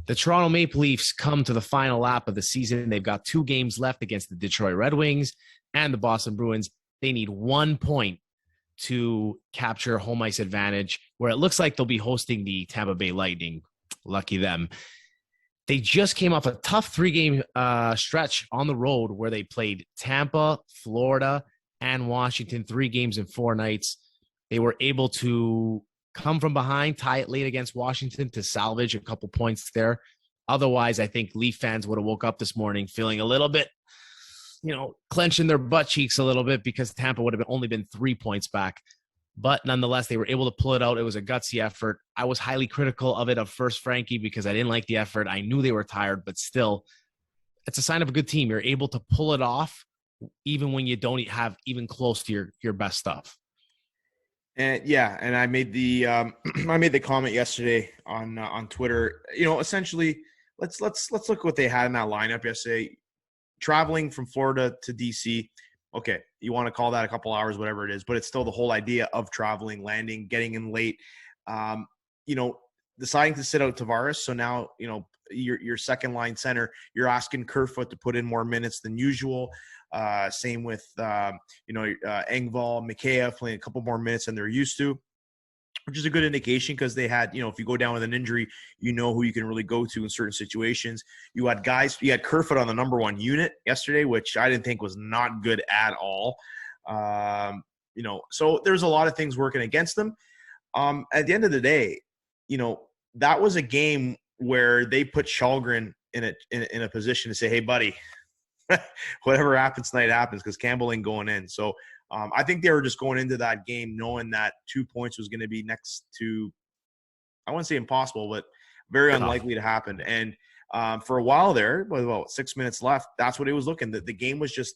The Toronto Maple Leafs come to the final lap of the season. They've got 2 games left against the Detroit Red Wings and the Boston Bruins. They need 1 point to capture home ice advantage, where it looks like they'll be hosting the Tampa Bay Lightning. Lucky them. They just came off a tough 3-game stretch on the road where they played Tampa, Florida, and Washington, 3 games in 4 nights. They were able to come from behind, tie it late against Washington to salvage a couple points there. Otherwise, I think Leaf fans would have woke up this morning feeling a little bit, clenching their butt cheeks a little bit because Tampa would have only been 3 points back. But nonetheless, they were able to pull it out. It was a gutsy effort. I was highly critical of it at first, Frankie, because I didn't like the effort. I knew they were tired, but still, it's a sign of a good team. You're able to pull it off even when you don't have even close to your best stuff. And I made the I made the comment yesterday on Twitter. Essentially, let's look what they had in that lineup yesterday. Traveling from Florida to DC. Okay, you want to call that a couple hours, whatever it is, but it's still the whole idea of traveling, landing, getting in late. Deciding to sit out Tavares. So now, your second line center, you're asking Kerfoot to put in more minutes than usual. Same with, Engvall, Mikheyev playing a couple more minutes than they're used to, which is a good indication because they had, if you go down with an injury, who you can really go to in certain situations. You had Kerfoot on the number 1 unit yesterday, which I didn't think was not good at all. So there's a lot of things working against them. At the end of the day, that was a game where they put Shalgren in a position to say, hey, buddy, whatever happens tonight happens, because Campbell ain't going in. So I think they were just going into that game knowing that 2 points was going to be next to, I wouldn't say impossible, but very unlikely to happen. And for a while there, with about 6 minutes left, that's what it was looking. The game was just,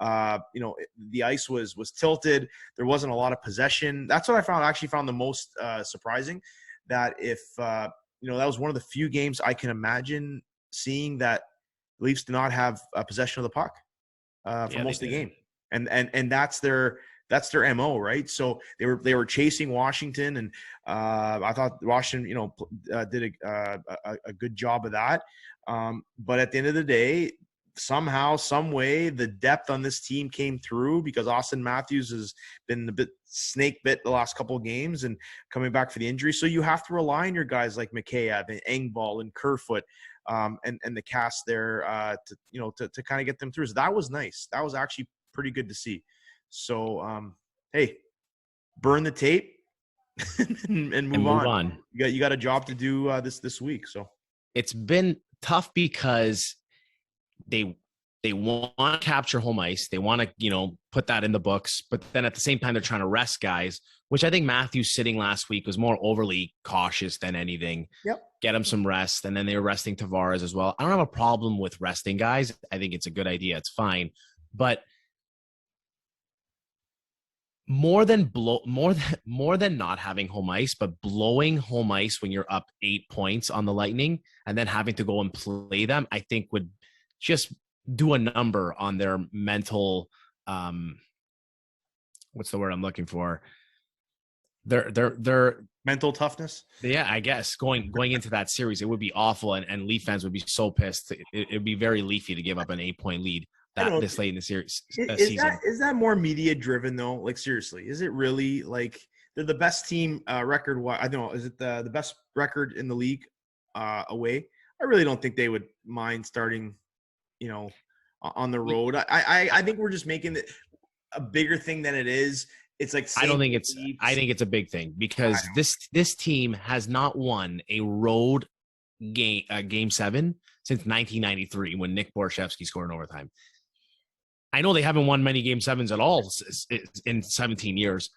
the ice was tilted. There wasn't a lot of possession. That's what I actually found the most surprising, that if, that was one of the few games I can imagine seeing that Leafs do not have possession of the puck for most of the game, and that's their MO, right? So they were chasing Washington, and I thought Washington, did a good job of that. But at the end of the day, somehow, some way, the depth on this team came through because Austin Matthews has been a bit snake bit the last couple of games and coming back for the injury. So you have to rely on your guys like Mikheyev and Engvall and Kerfoot. And the cast there to kind of get them through. So that was nice. That was actually pretty good to see. So hey, burn the tape and move on. You got a job to do this week. So it's been tough because they want to capture home ice. They want to put that in the books, but then at the same time they're trying to rest guys, which I think Matthews sitting last week was more overly cautious than anything. Yep. Get him some rest, and then they were resting Tavares as well. I don't have a problem with resting guys. I think it's a good idea. It's fine. But more than not having home ice, but blowing home ice when you're up 8 points on the Lightning and then having to go and play them, I think would just do a number on their mental what's the word I'm looking for? Their mental toughness. Yeah, I guess going into that series, it would be awful, and Leaf fans would be so pissed. It would be very Leafy to give up an 8-point lead this late in the series. Is that more media driven though? Like seriously, is it really like they're the best team record? I don't know. Is it the best record in the league away? I really don't think they would mind starting, on the road. I think we're just making it a bigger thing than it is. It's like I think it's a big thing because this team has not won a road game 7 since 1993 when Nick Borshevsky scored in overtime. I know they haven't won many game 7s at all in 17 years,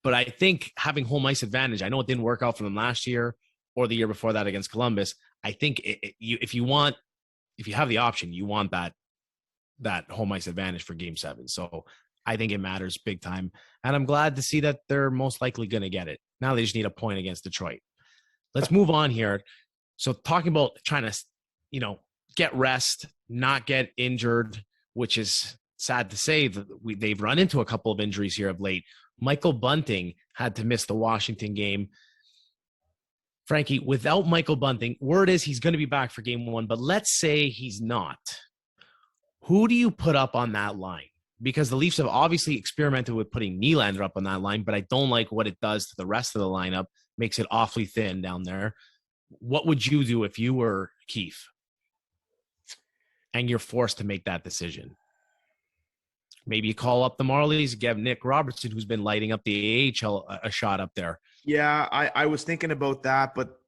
but I think having home ice advantage, I know it didn't work out for them last year or the year before that against Columbus. I think if you have the option, you want that home ice advantage for game 7. So I think it matters big time. And I'm glad to see that they're most likely going to get it. Now they just need a point against Detroit. Let's move on here. So talking about trying to, get rest, not get injured, which is sad to say that they've run into a couple of injuries here of late. Michael Bunting had to miss the Washington game. Frankie, without Michael Bunting, word is he's going to be back for game one, but let's say he's not. Who do you put up on that line? Because the Leafs have obviously experimented with putting Nylander up on that line, but I don't like what it does to the rest of the lineup. Makes it awfully thin down there. What would you do if you were Keefe and you're forced to make that decision? Maybe you call up the Marlies, give Nick Robertson, who's been lighting up the AHL, a shot up there. Yeah, I was thinking about that, but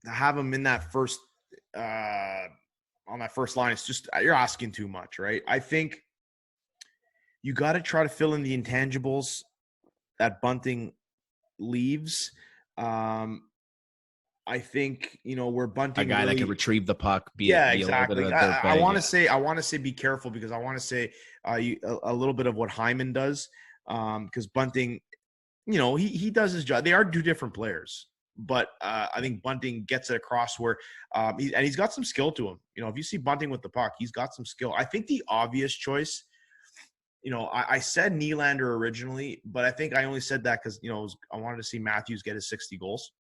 to have him in that first on that first line, it's just you're asking too much, right? I think you got to try to fill in the intangibles that Bunting leaves. I think where Bunting a guy really, that can retrieve the puck, exactly. I want to yeah. say be careful because I want to say a little bit of what Hyman does because Bunting, he does his job. They are two different players, but I think Bunting gets it across where he's got some skill to him. If you see Bunting with the puck, he's got some skill. I think the obvious choice. I said Nylander originally, but I think I only said that because I wanted to see Matthews get his 60 goals.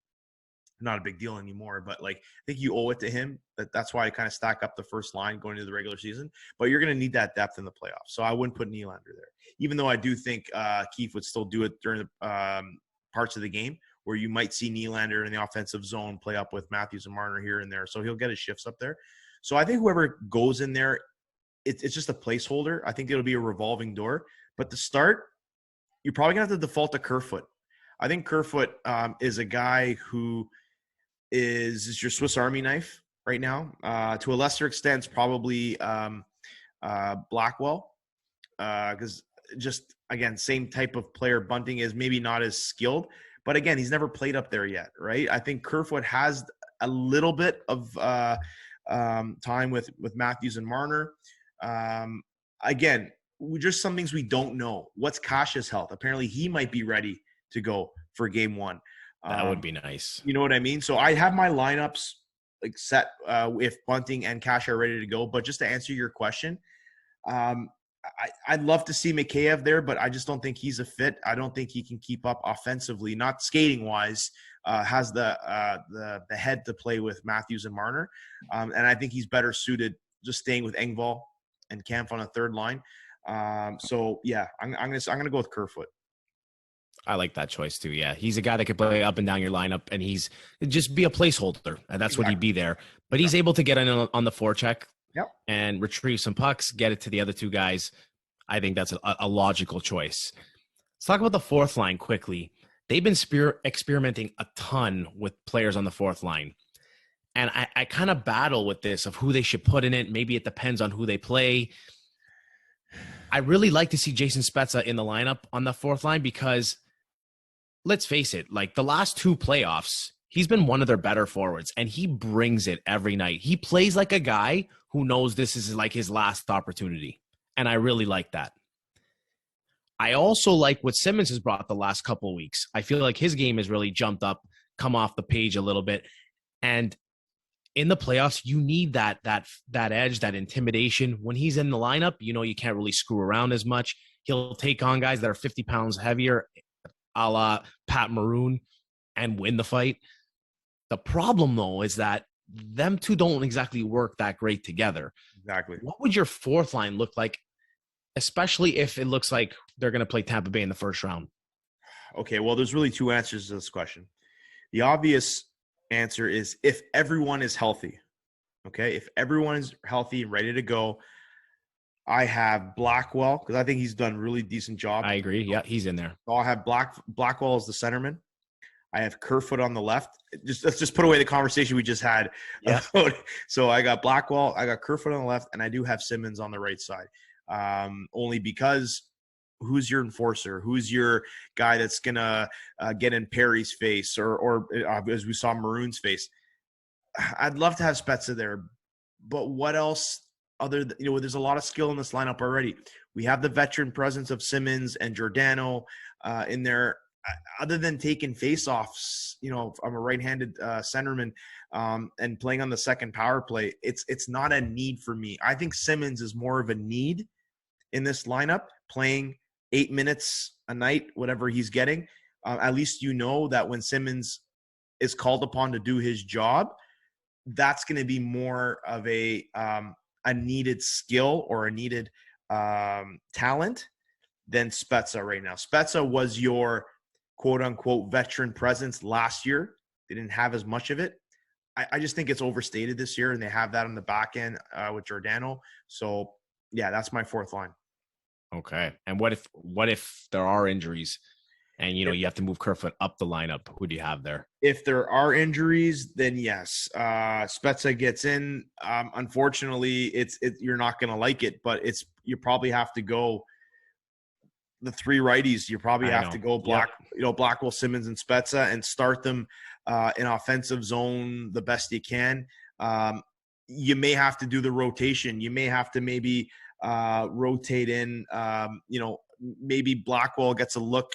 Not a big deal anymore, but I think you owe it to him. That's why I kind of stack up the first line going into the regular season. But you're going to need that depth in the playoffs, so I wouldn't put Nylander there. Even though I do think Keefe would still do it during the parts of the game where you might see Nylander in the offensive zone play up with Matthews and Marner here and there, so he'll get his shifts up there. So I think whoever goes in there, it's just a placeholder. I think it'll be a revolving door. But to start, you're probably going to have to default to Kerfoot. I think Kerfoot is a guy who is your Swiss Army knife right now. To a lesser extent, probably Blackwell. Because just, again, same type of player Bunting is, maybe not as skilled. But, again, he's never played up there yet, right? I think Kerfoot has a little bit of time with Matthews and Marner. Again, just some things we don't know. What's Kasha's health? Apparently, he might be ready to go for game one. That would be nice. You know what I mean? So I have my lineups set if Bunting and Kasha are ready to go. But just to answer your question, I'd love to see Mikheyev there, but I just don't think he's a fit. I don't think he can keep up offensively, not skating wise. Has the head to play with Matthews and Marner, and I think he's better suited just staying with Engvall and Kampf on a third line. So yeah, I'm gonna go with Kerfoot. I like that choice too. Yeah, he's a guy that could play up and down your lineup, and he's just be a placeholder, and that's what he'd be there. But he's able to get in on the forecheck and retrieve some pucks, get it to the other two guys. I think that's a logical choice. Let's talk about the fourth line quickly. They've been experimenting a ton with players on the fourth line. And I kind of battle with this of who they should put in it. Maybe it depends on who they play. I really like to see Jason Spezza in the lineup on the fourth line because, let's face it, the last two playoffs, he's been one of their better forwards, and he brings it every night. He plays like a guy who knows this is his last opportunity, and I really like that. I also like what Simmons has brought the last couple of weeks. I feel like his game has really jumped up, come off the page a little bit, and in the playoffs, you need that edge, that intimidation. When he's in the lineup, you can't really screw around as much. He'll take on guys that are 50 pounds heavier, a la Pat Maroon, and win the fight. The problem, though, is that them two don't exactly work that great together. Exactly. What would your fourth line look like, especially if it looks like they're going to play Tampa Bay in the first round? Okay, well, there's really two answers to this question. The obvious answer is if everyone is healthy. Okay, if everyone is healthy and ready to go, I have Blackwell because I think he's done a really decent job. I agree. Yeah, he's in there. So I'll have Blackwell as the centerman. I have Kerfoot on the left. Let's just put away the conversation we just had. Yeah. So I got Blackwell, I got Kerfoot on the left, and I do have Simmons on the right side. Only because who's your enforcer? Who's your guy that's gonna get in Perry's face or as we saw Maroon's face? I'd love to have Spezza there, but what else? There's a lot of skill in this lineup already. We have the veteran presence of Simmons and Giordano in there. Other than taking faceoffs, I'm a right-handed centerman and playing on the second power play, it's not a need for me. I think Simmons is more of a need in this lineup, playing 8 minutes a night, whatever he's getting. At least that when Simmons is called upon to do his job, that's going to be more of a needed skill or a needed talent than Spezza right now. Spezza was your quote unquote veteran presence last year. They didn't have as much of it. I just think it's overstated this year, and they have that on the back end with Giordano. So yeah, that's my fourth line. Okay. And what if there are injuries and, you have to move Kerfoot up the lineup? Who do you have there? If there are injuries, then yes, Spezza gets in. Unfortunately, you're not going to like it, but you probably have to go the three righties. You probably have to go Blackwell, Simmons, and Spezza, and start them in offensive zone the best you can. You may have to do the rotation. You may have to maybe rotate in. Maybe Blackwell gets a look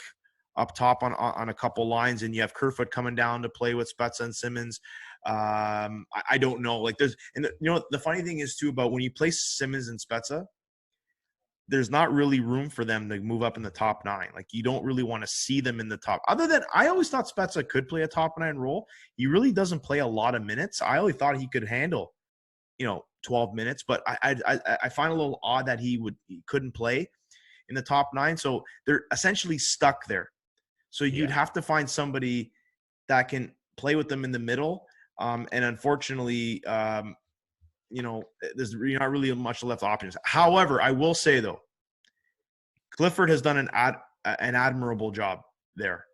up top on a couple lines, and you have Kerfoot coming down to play with Spezza and Simmons. I don't know. Like the funny thing is too about when you play Simmons and Spezza, there's not really room for them to move up in the top nine. Like you don't really want to see them in the top. Other than I always thought Spezza could play a top nine role. He really doesn't play a lot of minutes. I always thought he could handle, 12 minutes, but I find a little odd that he couldn't play in the top nine. So they're essentially stuck there. So you'd have to find somebody that can play with them in the middle. And unfortunately, there's not really much left options. However, I will say though, Clifford has done an admirable job there.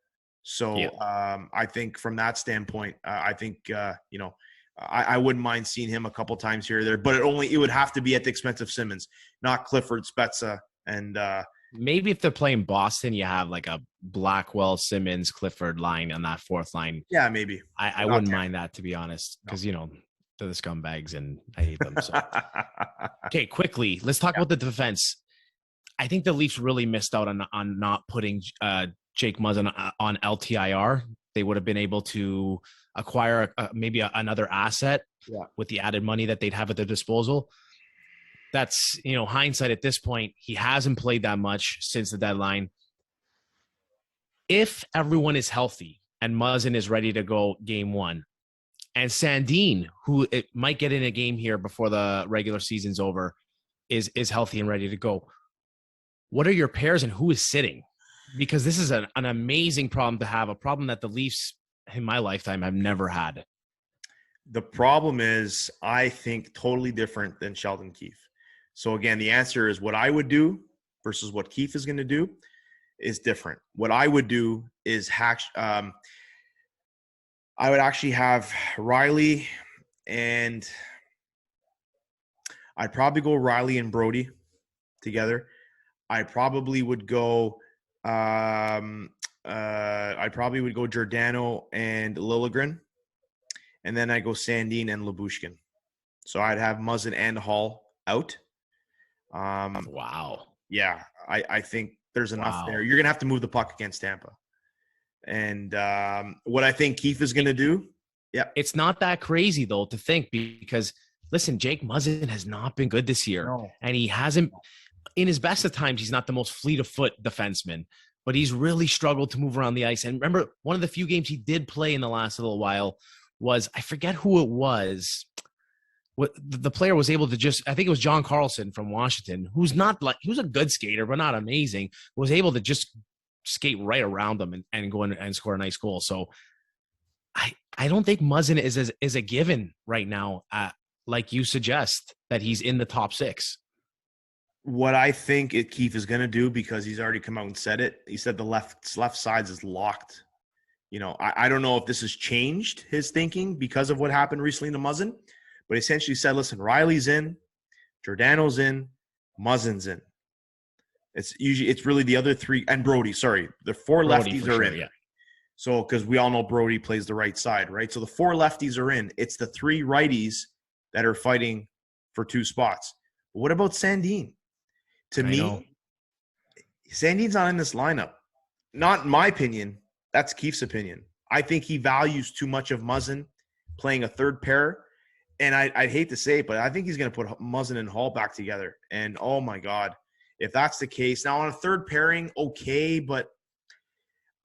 So I think from that standpoint, I think I wouldn't mind seeing him a couple times here or there, but it would have to be at the expense of Simmons, not Clifford, Spezza, and maybe if they're playing Boston, you have like a Blackwell, Simmons, Clifford line on that fourth line. Yeah, maybe. I wouldn't mind that, to be honest, because they're the scumbags and I hate them. So okay, quickly, let's talk about the defense. I think the Leafs really missed out on not putting Jake Muzzin on LTIR. They would have been able to acquire maybe another asset with the added money that they'd have at their disposal. That's, hindsight at this point. He hasn't played that much since the deadline. If everyone is healthy and Muzzin is ready to go game one, and Sandin, who it might get in a game here before the regular season's over, is healthy and ready to go, what are your pairs and who is sitting? Because this is an amazing problem to have, a problem that the Leafs in my lifetime have never had. The problem is, I think, totally different than Sheldon Keefe. So again, the answer is what I would do versus what Keefe is going to do is different. What I would do is I would actually have Riley, and I'd probably go Riley and Brody together. I probably would go Giordano and Liljegren, and then I go Sandin and Lyubushkin. So I'd have Muzzin and Hall out. Wow. Yeah, I think there's enough there. You're going to have to move the puck against Tampa. And what I think Keefe is going to do, it's not that crazy, though, to think, because, listen, Jake Muzzin has not been good this year. No. And he hasn't – in his best of times, he's not the most fleet-of-foot defenseman. But he's really struggled to move around the ice. And remember, one of the few games he did play in the last little while was – I forget who it was – what the player was able to just, I think it was John Carlson from Washington, who's a good skater, but not amazing, was able to just skate right around them and go in and score a nice goal. So I don't think Muzzin is a given right now, like you suggest, that he's in the top six. What I think Keefe is going to do, because he's already come out and said it, he said the left side is locked. I don't know if this has changed his thinking because of what happened recently to Muzzin. But essentially said, listen, Riley's in, Giordano's in, Muzzin's in. It's really the other three, and Brody, sorry. The four lefties are in. Yeah. So, because we all know Brody plays the right side, right? So the four lefties are in. It's the three righties that are fighting for two spots. But what about Sandin? To me, Sandin's not in this lineup. Not in my opinion. That's Keefe's opinion. I think he values too much of Muzzin playing a third pair. And I'd hate to say it, but I think he's going to put Muzzin and Hall back together. And, oh, my God, if that's the case. Now, on a third pairing, okay, but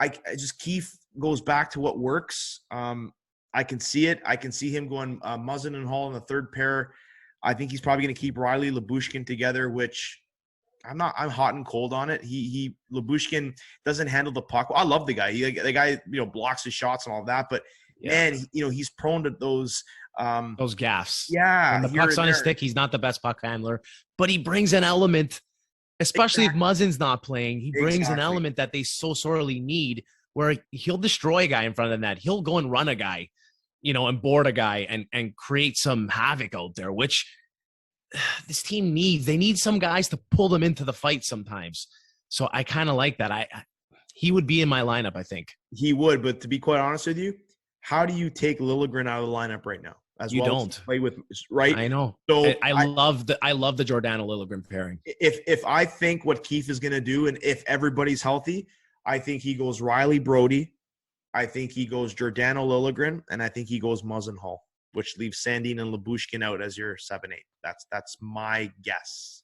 I just Keefe goes back to what works. I can see it. I can see him going Muzzin and Hall in the third pair. I think he's probably going to keep Riley Lyubushkin together, which I'm hot and cold on it. Lyubushkin doesn't handle the puck. Well, I love the guy. The guy, blocks his shots and all that, but man, he's prone to those gaffes. Yeah. When the puck's on his stick, he's not the best puck handler, but he brings an element, especially if Muzzin's not playing. He brings an element that they so sorely need, where he'll destroy a guy in front of the net. He'll go and run a guy, and board a guy and create some havoc out there, which this team needs. They need some guys to pull them into the fight sometimes. So I kind of like that. He would be in my lineup, I think. He would, but to be quite honest with you, how do you take Liljegren out of the lineup right now? You don't play with, right? I know. So I love the Giordano Liljegren pairing. If I think what Keefe is going to do, and if everybody's healthy, I think he goes Riley Brody, I think he goes Giordano Liljegren, and I think he goes Muzzin Hall, which leaves Sandin and Lyubushkin out as your 7-8. That's my guess.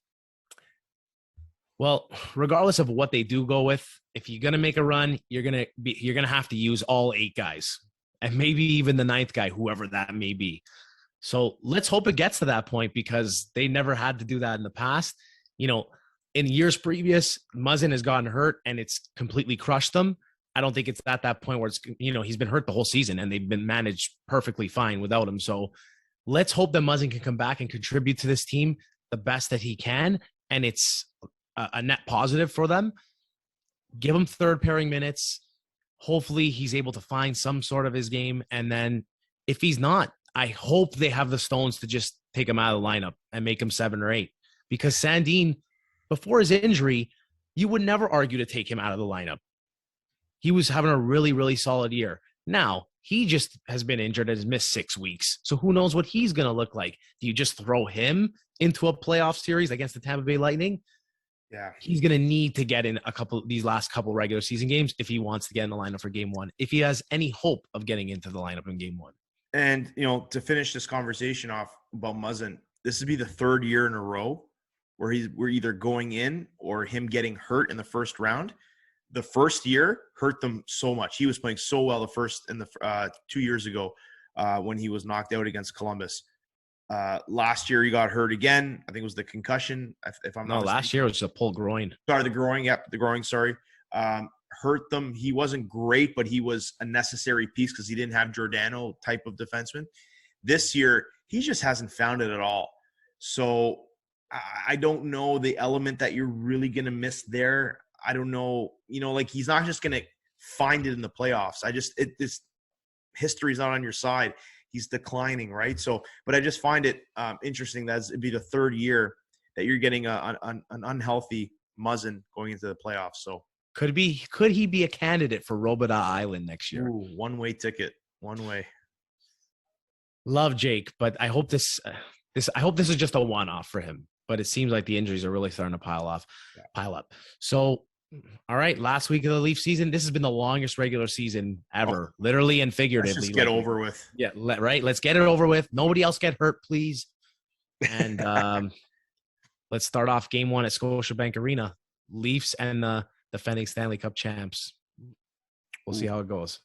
Well, regardless of what they do go with, if you're gonna make a run, you're gonna have to use all 8 guys, and maybe even the 9th guy, whoever that may be. So let's hope it gets to that point, because they never had to do that in the past. In years previous, Muzzin has gotten hurt and it's completely crushed them. I don't think it's at that point where it's, he's been hurt the whole season and they've been managed perfectly fine without him. So let's hope that Muzzin can come back and contribute to this team the best that he can. And it's a net positive for them. Give him third pairing minutes. Hopefully he's able to find some sort of his game. And then if he's not, I hope they have the stones to just take him out of the lineup and make him 7 or 8, because Sandin, before his injury, you would never argue to take him out of the lineup. He was having a really, really solid year. Now, he just has been injured and has missed 6 weeks. So who knows what he's going to look like? Do you just throw him into a playoff series against the Tampa Bay Lightning? Yeah. He's going to need to get in these last couple regular season games if he wants to get in the lineup for game 1, if he has any hope of getting into the lineup in game 1. And, to finish this conversation off about Muzzin, this would be the 3rd year in a row where we're either going in or him getting hurt in the first round. The first year hurt them so much. He was playing so well the 2 years ago when he was knocked out against Columbus. Last year he got hurt again. I think it was the concussion. If I'm not mistaken. Last year it was a pulled groin. Sorry, the groin. Yep, the groin. Sorry, hurt them. He wasn't great, but he was a necessary piece because he didn't have Giordano type of defenseman. This year he just hasn't found it at all. So I don't know the element that you're really going to miss there. I don't know, he's not just going to find it in the playoffs. This history's not on your side. He's declining, right? So, but I just find it interesting that it'd be the 3rd year that you're getting an unhealthy Muzzin going into the playoffs. So could he be a candidate for Robidas Island next year? Ooh, one-way ticket, one way. Love Jake, but I hope this is just a one-off for him. But it seems like the injuries are really starting to pile up. So, all right, last week of the Leaf season. This has been the longest regular season ever, literally and figuratively. Let's just get over with. Yeah, right. Let's get it over with. Nobody else get hurt, please. And let's start off game 1 at Scotiabank Arena. Leafs and the defending Stanley Cup champs. We'll see how it goes.